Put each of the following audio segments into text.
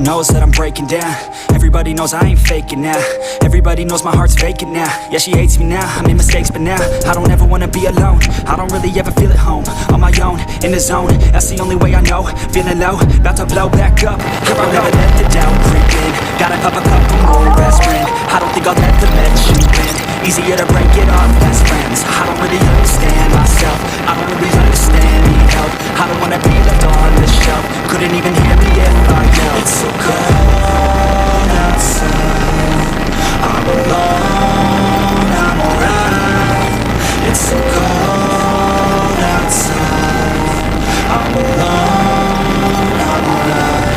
knows that I'm breaking down. Everybody knows I ain't faking now. Everybody knows my heart's vacant now. Yeah, she hates me now, I made mistakes but now I don't ever wanna be alone. I don't really ever feel at home. On my own, in the zone, that's the only way I know. Feeling low, about to blow back up. Here I never let the doubt creep in. Gotta pop a couple more aspirin. I don't think I'll ever let you in. Easier to break it off best friends. I don't really understand myself. I don't really understand, need help. I don't wanna be left on the shelf. Couldn't even hear me if I yelled. It's so cold outside. I'm alone, I'm alright. It's so cold outside. I'm alone, I'm alright.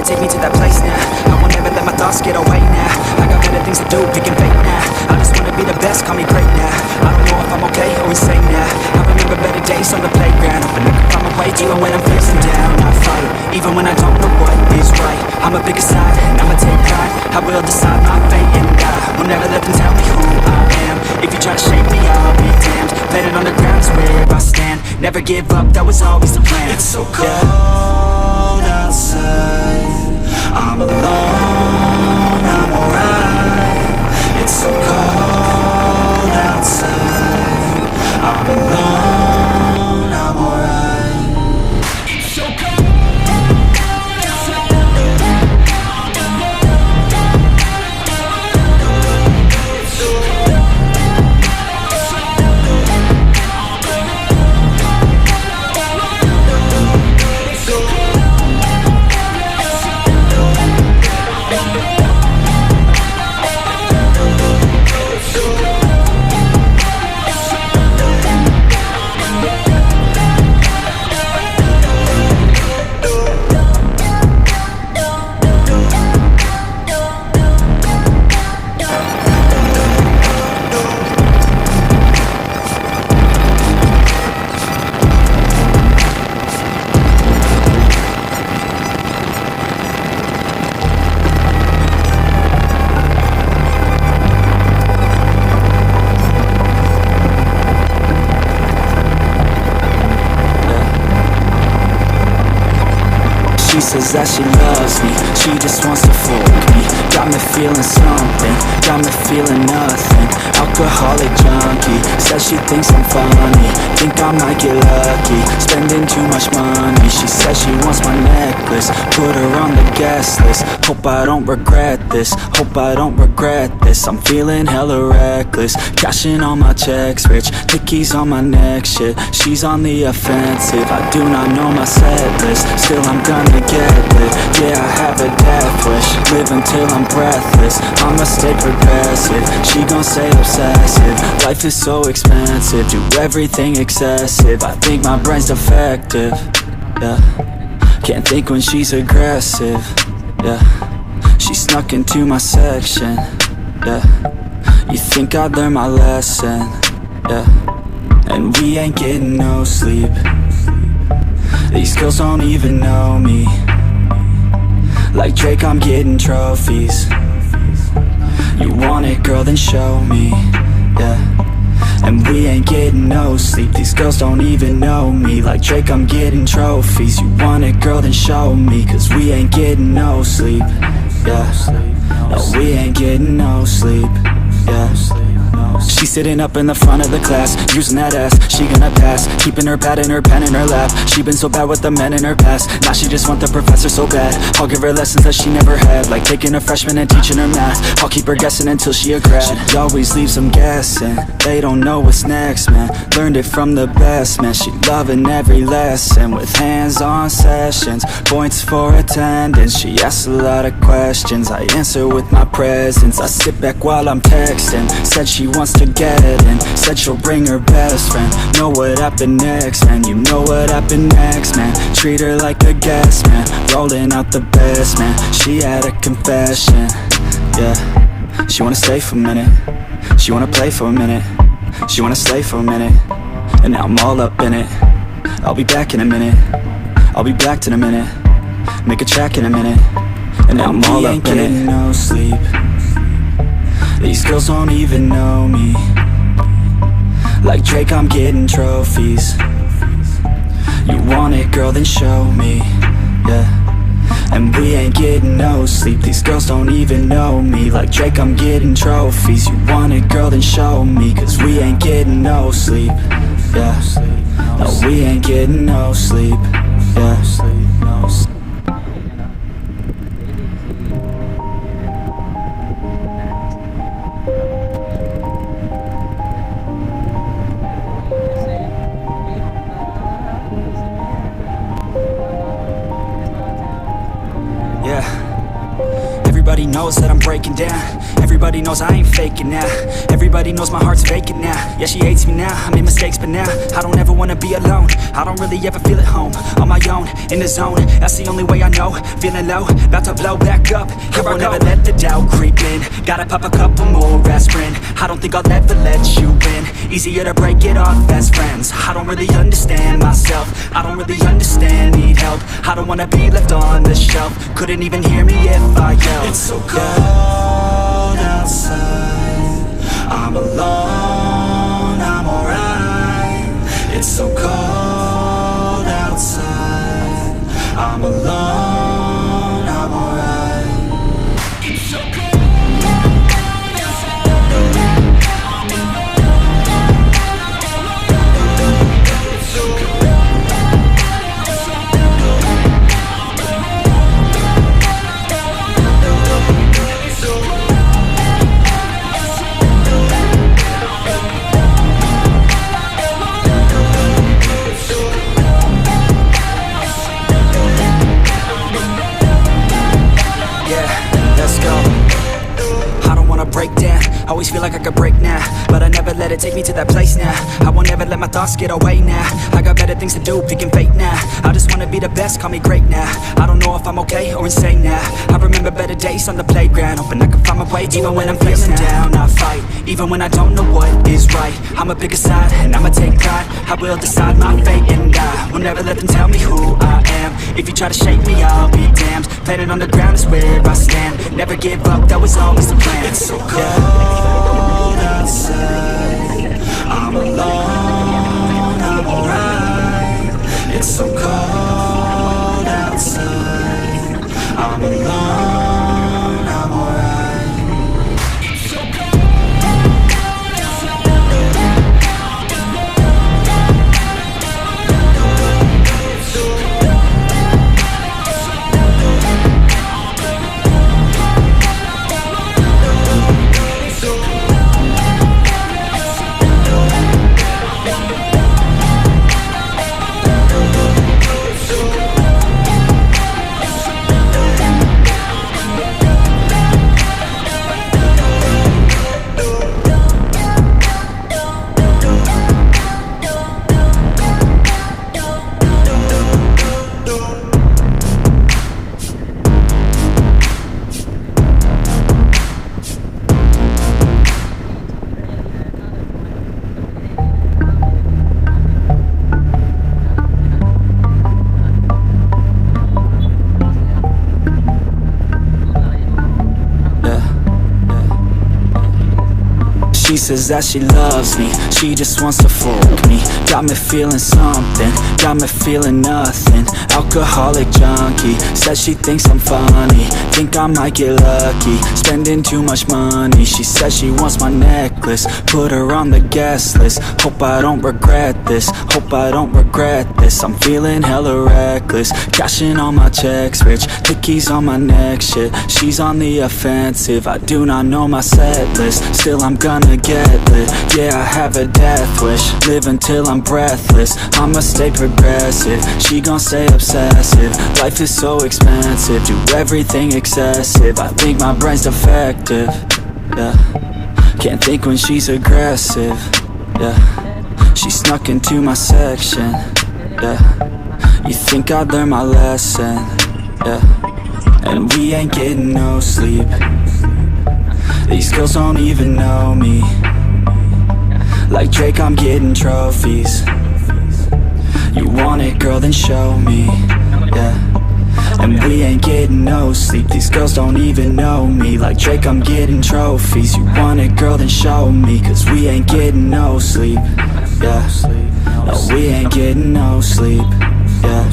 Take me to that place now. I won't ever let my thoughts get away now. I got better things to do, picking fate now. I just wanna be the best, call me great now. I don't know if I'm okay or insane now. I remember better days on the playground, hoping I can find my way even when I'm facing down. I fight, even when I don't know what is right. I'ma pick a side, and I'ma take pride. I will decide my fate and die. Will never let them tell me who I am. If you try to shake me, I'll be damned. Planet on the ground's where I stand. Never give up, that was always the plan. It's so cold outside. I'm alone, I'm alright. It's so cold outside. I'm alone, I'm alright. It's so cold outside. It's so cold says that she loves me, she just wants to fuck me. Got me feeling something, got me feeling nothing. Alcoholic junkie, says she thinks I'm funny. Think I might get lucky, spending too much money. She says she wants my necklace, put her on the guest list. Hope I don't regret this, hope I don't regret this. I'm feeling hella reckless, cashing all my checks rich. Tickies on my neck, shit, she's on the offensive. I do not know my set list, still I'm gonna get lit. Yeah, I have a death wish, live until I'm breathless. I'ma stay progressive, she gon' say obsessive. Life is so expensive, do everything excessive. I think my brain's defective, yeah. Can't think when she's aggressive, yeah. She snuck into my section, yeah. You think I'd learn my lesson, yeah. And we ain't getting no sleep. These girls don't even know me. Like Drake, I'm getting trophies. You want it, girl, then show me, yeah. And we ain't getting no sleep. These girls don't even know me. Like Drake, I'm getting trophies. You want it, girl, then show me. Cause we ain't getting no sleep, yeah. No, we ain't getting no sleep, yeah. She's sitting up in the front of the class, using that ass, she gonna pass. Keeping her pad and her pen in her lap. She been so bad with the men in her past. Now she just want the professor so bad. I'll give her lessons that she never had, like taking a freshman and teaching her math. I'll keep her guessing until she a grad. She always leaves them guessing, they don't know what's next, man. Learned it from the best, man. She loving every lesson, with hands-on sessions, points for attendance. She asks a lot of questions, I answer with my presence. I sit back while I'm texting, said she wants to forgetting. Said she'll bring her best friend. Know what happened next, man. You know what happened next, man. Treat her like a guest, man. Rolling out the best, man. She had a confession, yeah. She wanna stay for a minute. She wanna play for a minute. She wanna slay for a minute. And now I'm all up in it. I'll be back in a minute. I'll be back in a minute. Make a track in a minute. And now I'm all up in it. No sleep. These girls don't even know me. Like Drake, I'm getting trophies. You want it, girl, then show me, yeah. And we ain't getting no sleep. These girls don't even know me. Like Drake, I'm getting trophies. You want it, girl, then show me. Cause we ain't getting no sleep, yeah. No, we ain't getting no sleep, yeah. Everybody knows that I'm breaking down. Everybody knows I ain't faking now. Everybody knows my heart's vacant now. Yeah, she hates me now, I made mistakes but now I don't ever wanna be alone. I don't really ever feel at home. On my own, in the zone, that's the only way I know. Feeling low, about to blow back up. Here I never let the doubt creep in. Gotta pop a couple more aspirin. I don't think I'll ever let you in. Easier to break it off best friends. I don't really understand myself. I don't really understand, need help. I don't wanna be left on the shelf. Couldn't even hear me if I yelled. It's so cold outside. I'm alone, I'm alright. It's so cold outside. I'm alone, I'm alright. It's so cold. Break down, always feel like I could break now, but I never let it take me to that place now. I won't ever let my thoughts get away now. I got better things to do, picking fate now. I just wanna be the best, call me great now. I don't know if I'm okay or insane now. I remember better days on the playground, hoping I can find my way. Even when I'm feeling down, I fight. Even when I don't know what is right, I'ma pick a side and I'ma take pride. I will decide my fate and I will never let them tell me who I am. If you try to shake me, I'll be damned. Planet on the ground is where I stand. Never give up, that was always the plan. It's so cold outside. I'm alone, I'm alright. It's so cold outside. I'm alone, I'm alright. It's so She says that she loves me, she just wants to fuck me. Got me feeling something, got me feeling nothing. Alcoholic junkie, says she thinks I'm funny. Think I might get lucky, spending too much money. She says she wants my necklace, put her on the guest list. Hope I don't regret this, hope I don't regret this. I'm feeling hella reckless, cashing all my checks rich. Hickeys on my neck, shit, she's on the offensive. I do not know my set list, still I'm gonna get lit. Yeah, I have a death wish, live until I'm breathless. I'ma stay progressive, she gon' stay obsessive. Life is so expensive, do everything excessive. I think my brain's defective, yeah. Can't think when she's aggressive, yeah. She snuck into my section, yeah. You think I'd learn my lesson, yeah. And we ain't getting no sleep. These girls don't even know me. Like Drake, I'm getting trophies. You want it, girl, then show me, yeah. And we ain't getting no sleep. These girls don't even know me. Like Drake, I'm getting trophies. You want it, girl, then show me. Cause we ain't getting no sleep, yeah. No, we ain't getting no sleep, yeah.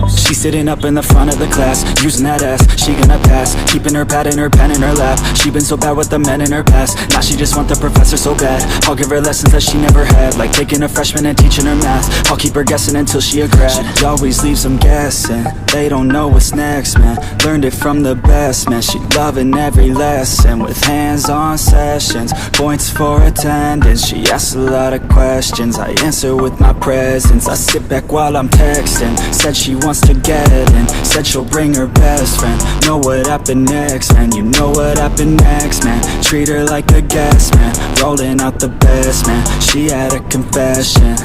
She's sitting up in the front of the class, using that ass, she gonna pass. Keeping her pad and her pen in her lap. She been so bad with the men in her past. Now she just want the professor so bad. I'll give her lessons that she never had, like taking a freshman and teaching her math. I'll keep her guessing until she a grad. She always leaves them guessing. They don't know what's next, man. Learned it from the best, man. She loving every lesson with hands-on sessions. Points for attendance. She asks a lot of questions. I answer with my presence. I sit back while I'm texting. Said she wants to get in. Said she'll bring her best friend. Know what happened next, man. You know what happened next, man. Treat her like a guest, man. Rolling out the best, man. She had a confession,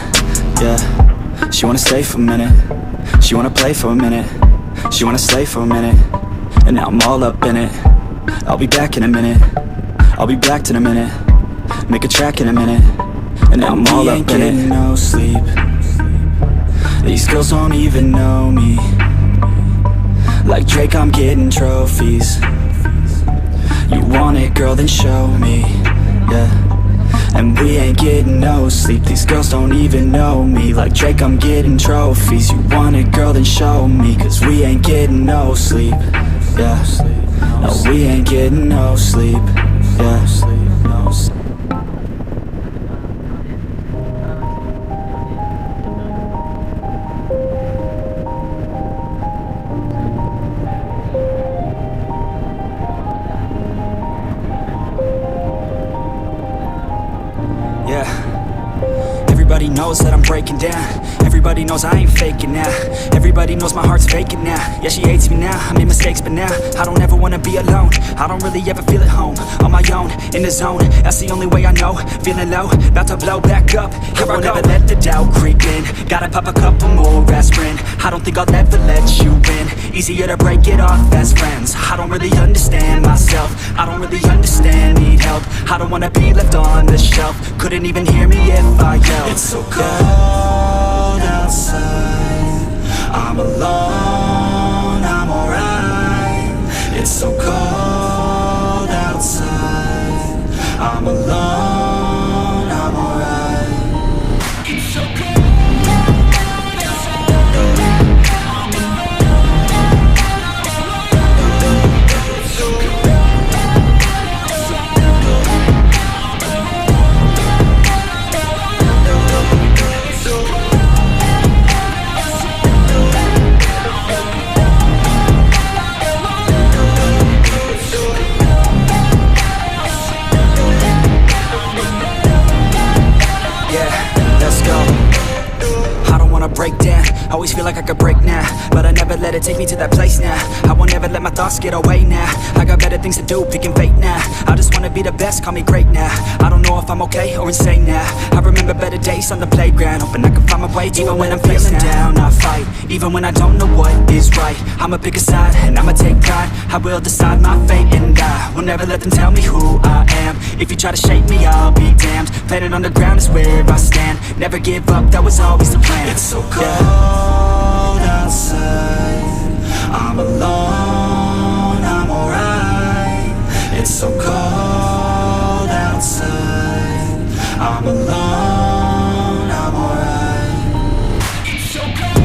yeah. She wanna stay for a minute. She wanna play for a minute. She wanna stay for a minute. And now I'm all up in it. I'll be back in a minute. I'll be back in a minute. Make a track in a minute. And now I'm all up in it. No sleep. These girls don't even know me. Like Drake, I'm getting trophies. You want it, girl, then show me, yeah. And we ain't getting no sleep. These girls don't even know me. Like Drake, I'm getting trophies. You want it, girl, then show me. Cause we ain't getting no sleep, yeah. No, we ain't getting no sleep, yeah. Everybody knows that I'm breaking down. Everybody knows I ain't faking now. Everybody knows my heart's vacant now. Yeah, she hates me now, I made mistakes but now I don't ever wanna be alone. I don't really ever feel at home. On my own, in the zone, that's the only way I know. Feeling low, about to blow back up. Here I won't ever let the doubt creep in. Gotta pop a couple more aspirin. I don't think I'll ever let you in. Easier to break it off best friends. I don't really understand myself. I don't really understand, need help. I don't wanna be left on the shelf. Couldn't even hear me if I yelled. It's so cold outside. I'm alone, I'm alright. It's so cold outside. I'm alone, I'm alright. It's so cold. Break down, always feel like I could break now, but I never let it take me to that place now. I won't ever let my thoughts get away now. I got better things to do, picking fate now. I just wanna be the best, call me great now. I don't know if I'm okay or insane now. I remember better days on the playground, hoping I can find my way. Even when I'm feeling down, I fight. Even when I don't know what is right, I'ma pick a side and I'ma take pride. I will decide my fate and I will never let them tell me who I am. If you try to shake me, I'll be damned. Planet on the ground is where I stand. Never give up, that was always the plan. It's so cold outside. I'm alone, I'm alright. It's so cold outside. I'm alone, I'm alright. It's so cold.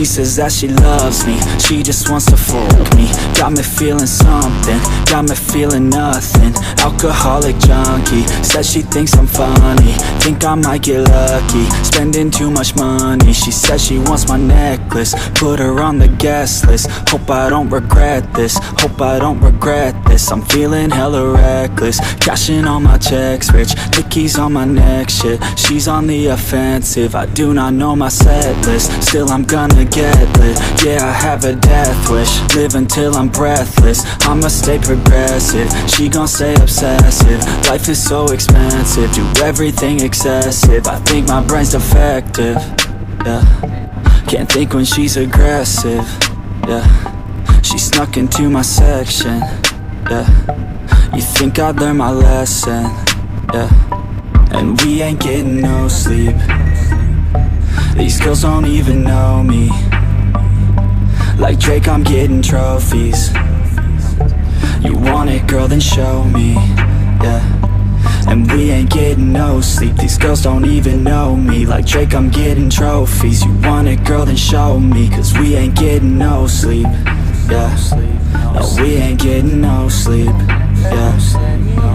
She says that she loves me, she just wants to fuck me. Got me feeling something, got me feeling nothing. Alcoholic junkie, says she thinks I'm funny. Think I might get lucky, spending too much money. She says she wants my necklace, put her on the guest list. Hope I don't regret this, hope I don't regret this. I'm feeling hella reckless, cashing all my checks rich. Nicki's on my neck, shit, she's on the offensive. I do not know my set list, still I'm gonna get lit. Yeah, I have a death wish, live until I'm breathless. I'ma stay progressive, she gon' stay obsessive. Life is so expensive, do everything excessive. I think my brain's defective, yeah. Can't think when she's aggressive, yeah. She snuck into my section, yeah. You think I'd learn my lesson, yeah. And we ain't getting no sleep. These girls don't even know me. Like Drake, I'm getting trophies. You want it, girl, then show me, yeah. And we ain't getting no sleep. These girls don't even know me. Like Drake, I'm getting trophies. You want it, girl, then show me. Cause we ain't getting no sleep, yeah. No, we ain't getting no sleep, yeah.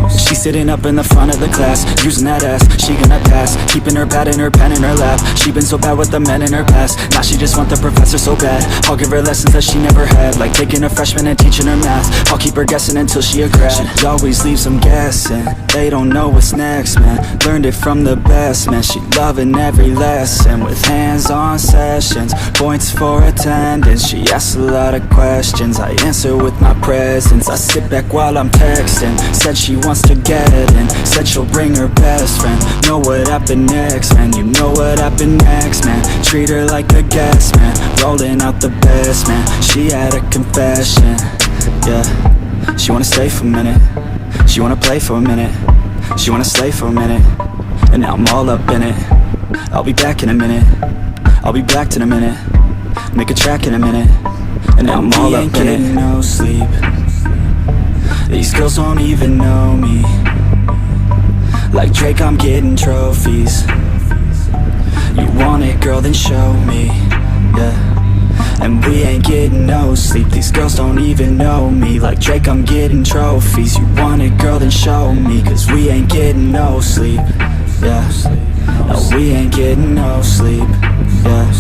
She's sitting up in the front of the class, using that ass, she gonna pass. Keeping her pad and her pen in her lap. She been so bad with the men in her past. Now she just want the professor so bad. I'll give her lessons that she never had, like taking a freshman and teaching her math. I'll keep her guessing until she a grad. She always leaves them guessing, they don't know what's next, man. Learned it from the best, man. She loving every lesson, with hands-on sessions, points for attendance. She asks a lot of questions, I answer with my presence. I sit back while I'm texting, said she wants to get in, said she'll bring her best friend. Know what happened next, man, you know what happened next, man. Treat her like a guest, man, rolling out the best, man. She had a confession, yeah. She wanna stay for a minute, she wanna play for a minute, she wanna slay for a minute, and now I'm all up in it. I'll be back in a minute, I'll be back in a minute, make a track in a minute, and now I'm all up in it. No sleep, these girls don't even know me. Like Drake, I'm getting trophies. You want it, girl, then show me, yeah. And we ain't getting no sleep. These girls don't even know me. Like Drake, I'm getting trophies. You want it, girl, then show me. Cause we ain't getting no sleep, yeah. No, we ain't getting no sleep, yeah.